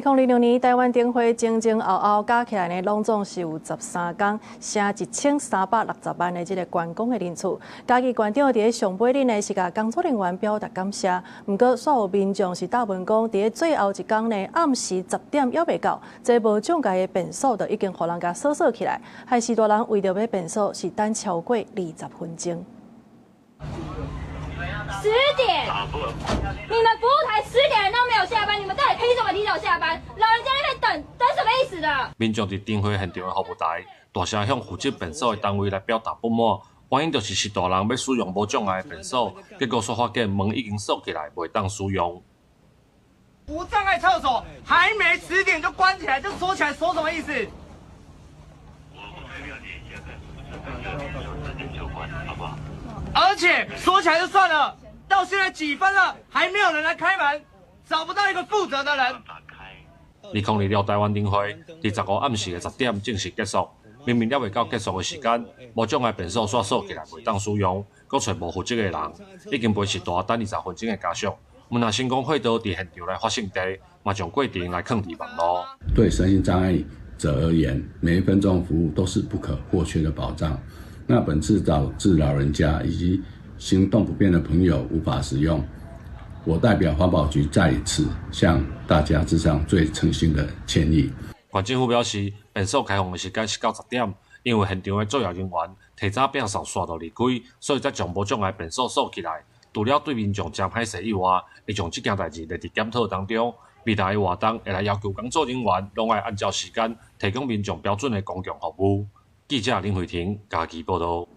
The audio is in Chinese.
2026年台湾灯会前后后加起来呢，拢总是有13天，写1360万的这个观光的人次。嘉义县长伫上尾日呢是甲工作人员表达感谢，不过煞有民众是答问讲，伫最后一天呢暗时10点还未到，这无涨价的变数就已经互人家锁起来，害许多人为着要变数是等超过20分钟。 10点，你们服务台10点人都没有下班，你们到底凭什么提早下班？老人家在那边等什么意思的？民众伫灯会现场的服务台，大声向负责变数的单位来表达不满，原因就是10大人要使用无障碍的变数，结果所发现门已经锁起来，袂当使用。无障碍厕所还没10点就关起来，就锁起来，锁什么意思？ 而且说起来就算了，到现在几分了，还没有人来开门，找不到一个负责的人。2026台湾灯会伫15暗时的10点正式结束，明明还未到结束的时间，无障碍变数煞锁起来袂当使用，搁找无负责的人，已经陪10大等20分钟的家属。文化新光会都伫现场来发生地，嘛将过程来放伫网络。对身心障碍者而言，每一分钟服务都是不可或缺的保障。 那本次导致老人家以及行动不便的朋友无法使用，我代表环保局在此向大家致上最诚心的歉意。县政府表示，变数开放的时间是到10点，因为现场的作业人员提早变数刷到离开，所以才将无障碍变数锁起来。除了对民众真歹势以外，会将这件代志列伫检讨当中。未来的活动会来要求工作人员拢爱按照时间提供民众标准的公共服务。记者林慧婷，嘉义报道。